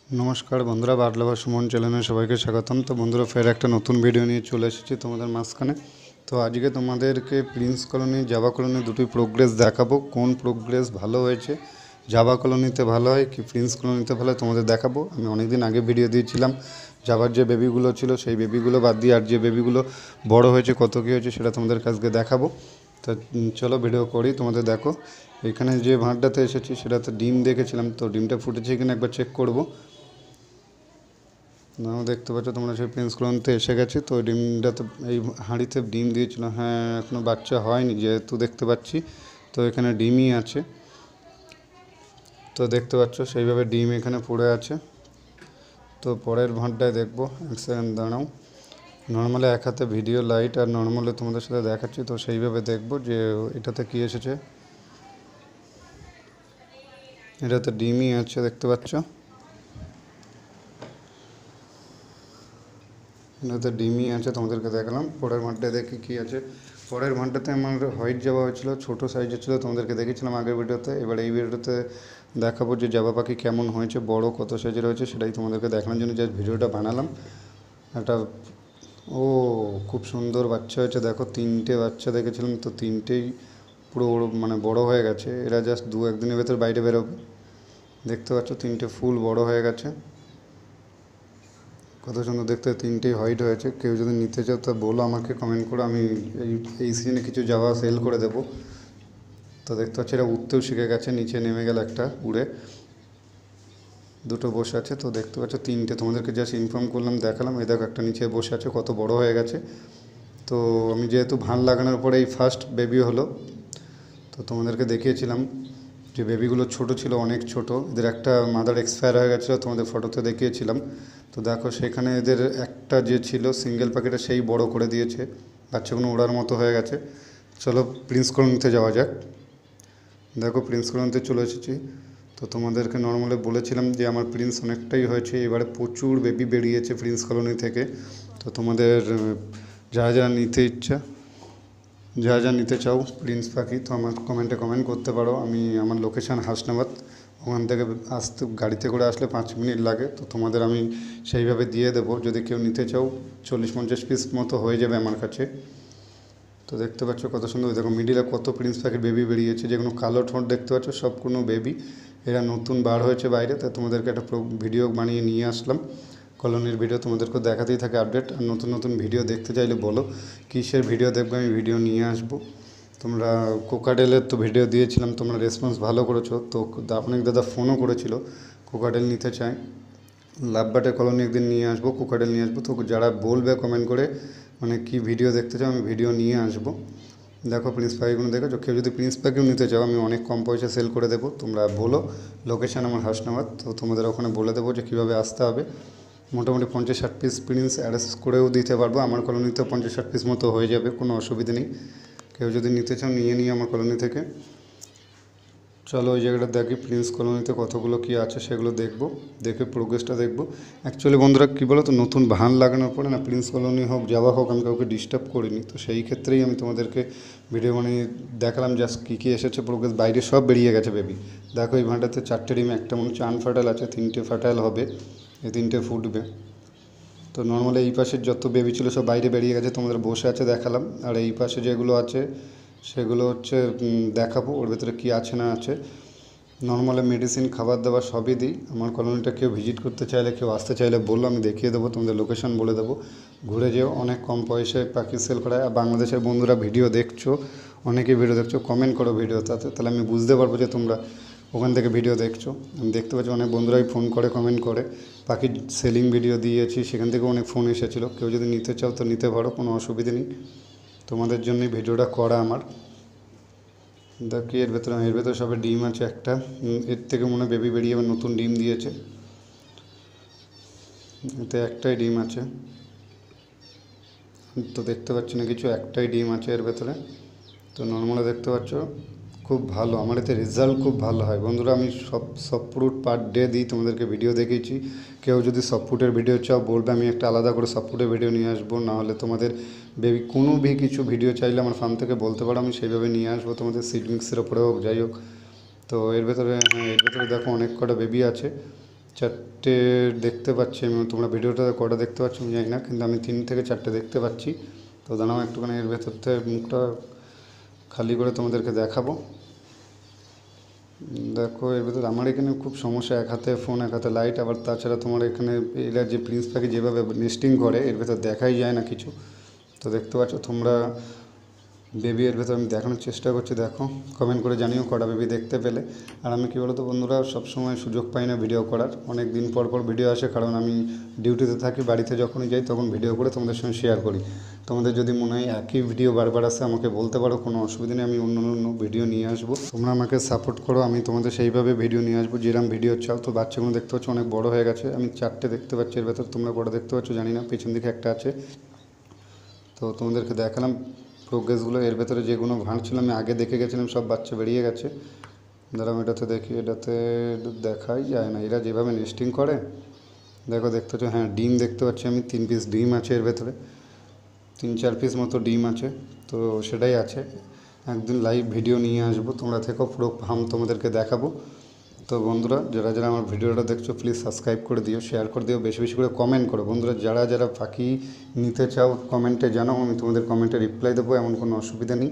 নমস্কার বন্ধুরা, বার্ড লাভার সুমন চ্যানেলে সবাইকে স্বাগতম। তো বন্ধুরা, ফের একটা নতুন ভিডিও নিয়ে চলে এসেছি তোমাদের মাঝখানে। তো আজকে তোমাদেরকে প্রিন্স কলোনি, জাভা কলোনি দুটি প্রোগ্রেস দেখাবো। কোন প্রোগ্রেস ভালো হয়েছে, জাভা কলোনিতে ভালো হয় কি প্রিন্স কলোনিতে ভালো হয় তোমাদের দেখাবো। আমি অনেকদিন আগে ভিডিও দিয়েছিলাম জাভার যে বেবিগুলো ছিল সেই বেবিগুলো বাদ দিয়ে আর যে বেবিগুলো বড় হয়েছে কত কী হয়েছে সেটা তোমাদের কাছকে দেখাবো। তো চলো ভিডিও করি, তোমাদের দেখো। এখানে যে ভাঁড়টাতে এসেছি সেটাতে ডিম দেখেছিলাম, তো ডিমটা ফুটেছে কিনা একবার চেক করবো। নাও দেখতে পাচ্ছ তোমরা সেই প্রিন্স কলোনিতে এসে গেছি। তো ডিমটাতে এই হাঁড়িতে ডিম দিয়েছিল, হ্যাঁ এখনও বাচ্চা হয়নি যেহেতু দেখতে পাচ্ছি। তো এখানে ডিমই আছে, তো দেখতে পাচ্ছ সেইভাবে ডিম এখানে পড়ে আছে। তো পরের ভাঁড়টায় দেখবো, এক সেকেন্ড দাঁড়াও। নর্মালি এক হাতে ভিডিও লাইট আর নর্মালি তোমাদের সাথে দেখাচ্ছি, তো সেইভাবে দেখবো যে এটাতে কী এসেছে। এটাতে ডিমই আছে দেখতে পাচ্ছ, এটাতে ডিমই আছে তোমাদেরকে দেখালাম। পরের ভাঁড়টায় দেখি কী আছে। পরের ভাঁড়টাতে আমার হোয়াইট জাভা হয়েছিল, ছোটো সাইজের ছিল, তোমাদেরকে দেখেছিলাম আগের ভিডিওতে। এবার এই ভিডিওতে দেখাবো যে জাভা পাখি কেমন হয়েছে, বড় কত সাইজের হয়েছে সেটাই তোমাদেরকে দেখানোর জন্য জাস্ট ভিডিওটা বানালাম। একটা ও খুব সুন্দর বাচ্চা হয়েছে, দেখো তিনটে বাচ্চা দেখেছিলাম, তো তিনটেই পুরো মানে বড় হয়ে গেছে। এরা জাস্ট দু একদিনের ভেতর বাইরে বেরোবে। দেখতে পাচ্ছ তিনটে ফুল বড় হয়ে গেছে, কত সুন্দর দেখতে। তিনটেই হোয়াইট হয়েছে। কেউ যদি নিতে চাও তা বলো আমাকে, কমেন্ট করো, আমি এই সিজনে কিছু জাভা সেল করে দেবো। তো দেখতে পাচ্ছি এরা উঠতেও শিখে গেছে, নিচে নেমে গেল একটা উড়ে, দুটো বসে আছে। তো দেখতে পাচ্ছ তিনটে, তোমাদেরকে জাস্ট ইনফর্ম করলাম, দেখালাম। এই দেখো একটা নিচে বসে আছে, কত বড় হয়ে গেছে। তো আমি যেহেতু ভান লাগানোর পরে এই ফার্স্ট বেবি হলো, তো তোমাদেরকে দেখিয়েছিলাম যে বেবিগুলো ছোট ছিল, অনেক ছোট। এদের একটা মাদার এক্সপায়ার হয়ে গেছিলো, তোমাদের ফটোতে দেখিয়েছিলাম। তো দেখো সেখানে এদের একটা যে ছিল সিঙ্গেল প্যাকেটে সেই বড় করে দিয়েছে, বাচ্চাগুলো ওড়ার মতো হয়ে গেছে। চলো প্রিন্স কলোনিতে যাওয়া যাক। দেখো প্রিন্স কলোনিতে চলে এসেছি। তো তোমাদেরকে নর্মালি বলেছিলাম যে আমার প্রিন্স অনেকটাই হয়েছে, এবারে প্রচুর বেবি বেরিয়েছে প্রিন্স কলোনি থেকে। তো তোমাদের যারা যারা নিতে ইচ্ছা, যারা যা নিতে চাও প্রিন্স পাখি, তো আমার কমেন্টে কমেন্ট করতে পারো। আমি আমার লোকেশান হাসনাবাদ, ওখান থেকে আসতে গাড়িতে করে আসলে 5 মিনিট লাগে। তো তোমাদের আমি সেইভাবে দিয়ে দেবো, যদি কেউ নিতে চাও 40-50 পিস মতো হয়ে যাবে আমার কাছে। তো দেখতে পাচ্ছ কত সুন্দর, দেখো মিডিলে কত প্রিন্স পাখির বেবি বেরিয়েছে, যেগুলো কালো ঠোঁট দেখতে পাচ্ছ সব কোনো বেবি। এরা নতুন বার হয়েছে বাইরে, তাই তোমাদেরকে একটা ভিডিও বানিয়ে নিয়ে আসলাম। কলোনির ভিডিও তোমাদেরকে দেখাতেই থাকে আপডেট। আর নতুন নতুন ভিডিও দেখতে চাইলে বলো কিসের ভিডিও দেখবে, আমি ভিডিও নিয়ে আসবো। তোমরা কোকাডেলের তো ভিডিও দিয়েছিলাম, তোমরা রেসপন্স ভালো করেছো। তো অনেক দাদা ফোনও করেছিল কোকাডেল নিতে চায়। লাভবার্ডের কলোনি একদিন নিয়ে আসবো, কোকাডেল নিয়ে আসবো। তো যারা বলবে কমেন্ট করে মানে কি ভিডিও দেখতে চাও, আমি ভিডিও নিয়ে আসবো। দেখো প্রিন্স পাখিগুলো দেখেছো, কেউ যদি প্রিন্স পাখিও নিতে চাও আমি অনেক কম পয়সা সেল করে দেবো। তোমরা বলো, লোকেশান আমার হাসনাবাদ, তো তোমাদের ওখানে বলে দেবো যে কীভাবে আসতে হবে। মোটামুটি 50-60 পিস প্রিন্স অ্যারেঞ্জ করেও দিতে পারবো। আমার কলোনিতে 50-60 পিস মতো হয়ে যাবে, কোনো অসুবিধা নেই। কেউ যদি নিতে চাও নিয়ে নিই আমার কলোনি থেকে। চলো ওই জায়গাটা দেখি প্রিন্স কলোনিতে কতগুলো কী আছে সেগুলো দেখবো, দেখে প্রোগ্রেসটা দেখবো। অ্যাকচুয়ালি বন্ধুরা কী বলো তো, নতুন ভান লাগানোর পরে না প্রিন্স কলোনি হোক যাওয়া হোক আমি কাউকে ডিস্টার্ব করিনি। তো সেই ক্ষেত্রেই আমি তোমাদেরকে ভিডিও বানিয়ে দেখালাম জাস্ট কী কী এসেছে প্রোগ্রেস। বাইরে সব বেরিয়ে গেছে বেবি। দেখো এই ভাঁটাতে 4টে ডিম, একটা মনে হচ্ছে আনফার্টাইল আছে, 3টে ফার্টাইল হবে, এই 3টে ফুটবে। তো নর্মালি এই পাশের যত বেবি ছিল সব বাইরে বেরিয়ে গেছে, তোমাদের বসে আছে দেখালাম। আর এই পাশে যেগুলো আছে সেগুলো হচ্ছে দেখাবো ওর ভেতরে কী আছে না আছে। নর্মালি মেডিসিন খাবার দাবার সবই দিই। আমার কলোনিটা কেউ ভিজিট করতে চাইলে, কেউ আসতে চাইলে বললো, আমি দেখিয়ে দেবো, তোমাদের লোকেশান বলে দেবো, ঘুরে যেও। অনেক কম পয়সায় পাখি সেল করায়। আর বাংলাদেশের বন্ধুরা ভিডিও দেখছো, অনেকেই ভিডিও দেখছো, কমেন্ট করো ভিডিও, তাহলে আমি বুঝতে পারবো যে তোমরা ওখান থেকে ভিডিও দেখছো। আমি দেখতে পাচ্ছি অনেক বন্ধুরাই ফোন করে কমেন্ট করে। পাখির সেলিং ভিডিও দিয়েছি, সেখান থেকে অনেক ফোন এসেছিলো। কেউ যদি নিতে চাও তো নিতে পারো, কোনো অসুবিধে নেই। তোমাদের জন্যই ভিডিওটা করা আমার। দেখি এর ভেতরে সবে ডিম আছে একটা, এর থেকে মনে হয় বেবি বেরিয়ে আবার নতুন ডিম দিয়েছে। এতে একটাই ডিম আছে, তো দেখতে পাচ্ছি না কিছু, একটাই ডিম আছে এর ভেতরে। তো নর্মালি দেখতে পাচ্ছ খুব ভালো, আমার এতে রেজাল্ট খুব ভালো হয় বন্ধুরা। আমি সব ফ্রুট পার ডে দিই, তোমাদেরকে ভিডিও দেখিয়েছি। কেউ যদি সব ফ্রুটের ভিডিও চাও বলবে, আমি একটা আলাদা করে সব ফ্রুটের ভিডিও নিয়ে আসবো। নাহলে তোমাদের বেবি কোনো কিছু ভিডিও চাইলে আমার ফার্ম থেকে বলতে পারো, আমি সেইভাবে নিয়ে আসবো, তোমাদের সিডলিংসের ওপরে হোক যাই হোক। তো এর ভেতরে হ্যাঁ, এর ভেতরে দেখো অনেক কটা বেবি আছে, 4টে দেখতে পাচ্ছি আমি, তোমরা ভিডিওটা কটা দেখতে পাচ্ছ আমি জানি না, কিন্তু আমি 3 থেকে 4টে দেখতে পাচ্ছি। তো দাঁড়াও একটুখানি এর ভেতর থেকে মুখটা খালি করে তোমাদেরকে দেখাবো। দেখো এর ভেতর আমার এখানে খুব সমস্যা, এক হাতে ফোন এক হাতে লাইট, আবার তাছাড়া তোমার এখানে এরা যে প্রিন্স পাখি যেভাবে নেস্টিং করে এর ভেতর দেখাই যায় না কিছু। তো দেখতে পাচ্ছ তোমরা বেবি এর ভেতর আমি দেখানোর চেষ্টা করছি, দেখো কমেন্ট করে জানিও কটা বেবি দেখতে পেলে। আর আমি কী বলতো বন্ধুরা, সবসময় সুযোগ পাই না ভিডিও করার, অনেক দিন পর পর ভিডিও আসে, কারণ আমি ডিউটিতে থাকি, বাড়িতে যখনই যাই তখন ভিডিও করে তোমাদের সঙ্গে শেয়ার করি। তোমাদের যদি মনে হয় একই ভিডিও বারবার আসে আমাকে বলতে পারো, কোনো অসুবিধা নেই, আমি অন্য অন্য ভিডিও নিয়ে আসবো। তোমরা আমাকে সাপোর্ট করো, আমি তোমাদের সেইভাবে ভিডিও নিয়ে আসবো যেরকম ভিডিও চাও। তো বাচ্চাগুলো দেখতে পাচ্ছ অনেক বড় হয়ে গেছে, আমি 4টে দেখতে পাচ্ছি এর ভেতর, তোমরা কটা দেখতে পাচ্ছ জানি না, পেছন দিকে একটা আছে। তো তোমাদেরকে দেখালাম প্রোগ্রেসগুলো। এর ভেতরে যেগুলো ভাঁড় ছিল আমি আগে দেখে গেছিলাম, সব বাচ্চা বেরিয়ে গেছে। দাঁড়াও এটাতে দেখি, এটাতে দেখাই যায় না, এরা যেভাবে নেস্টিং করে দেখো, দেখতে পাচ্ছ হ্যাঁ ডিম দেখতে পাচ্ছি আমি, 3 পিস ডিম আছে এর ভেতরে, 3-4 পিস মতো ডিম আছে। তো সেটাই আছে, একদিন লাইভ ভিডিও নিয়ে আসবো, তোমরা থেকেও পুরো ফার্ম তোমাদেরকে দেখাবো। তো বন্ধুরা যারা যারা আমার ভিডিওটা দেখছো প্লিজ সাবস্ক্রাইব করে দিও, শেয়ার করে দিও, বেশি বেশি করে কমেন্ট করো। বন্ধুরা যারা যারা পাখি নিতে চাও কমেন্টে জানাও, আমি তোমাদের কমেন্টে রিপ্লাই দেবো, এমন কোনো অসুবিধা নেই।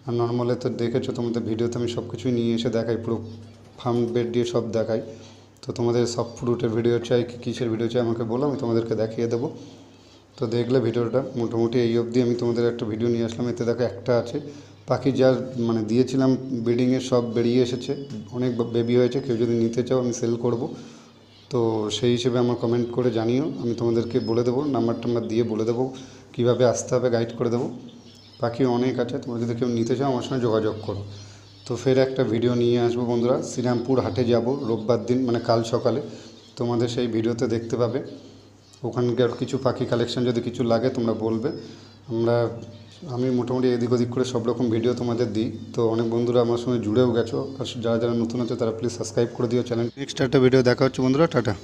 আর নর্মালে তো দেখেছো তোমাদের ভিডিওতে আমি সব কিছুই নিয়ে এসে দেখাই, পুরো ফার্ম বেড দিয়ে সব দেখাই। তো তোমাদের সব ফ্রুটের ভিডিও চাই কি কিসের ভিডিও চাই আমাকে বলো, আমি তোমাদেরকে দেখিয়ে দেবো। তো দেখলে ভিডিওটা মোটামুটি এই অবধি আমি তোমাদের একটা ভিডিও নিয়ে আসলাম। এতে দেখো একটা আছে পাখি, যার মানে দিয়েছিলাম ব্রিডিংয়ে সব বেরিয়ে এসেছে, অনেক বেবি হয়েছে, কেউ যদি নিতে চাও আমি সেল করব। তো সেই হিসেবে আমার কমেন্ট করে জানিও, আমি তোমাদেরকে বলে দেবো, নাম্বার টাম্বার দিয়ে বলে দেবো কীভাবে আসতে হবে, গাইড করে দেবো। পাখি অনেক আছে, তোমরা যদি কেউ নিতে চাও আমার সঙ্গে যোগাযোগ করো। তো ফের একটা ভিডিও নিয়ে আসবো বন্ধুরা, শ্রীরামপুর হাটে যাব রোববার দিন, মানে কাল সকালে, তোমাদের সেই ভিডিওতে দেখতে পাবে। ওখানকার কিছু পাখি কালেকশন যদি কিছু লাগে তোমরা বলবে, আমি মোটামুটি এদিক ওদিক করে সব রকম ভিডিও তোমাদের দিই। তো অনেক বন্ধুরা আমার সঙ্গে জুড়েও গেছো, আর যারা যারা নতুন আছে তারা প্লিজ সাবস্ক্রাইব করে দিও চ্যানেল। নেক্সট একটা ভিডিও দেখা হচ্ছে বন্ধুরা, টাটা।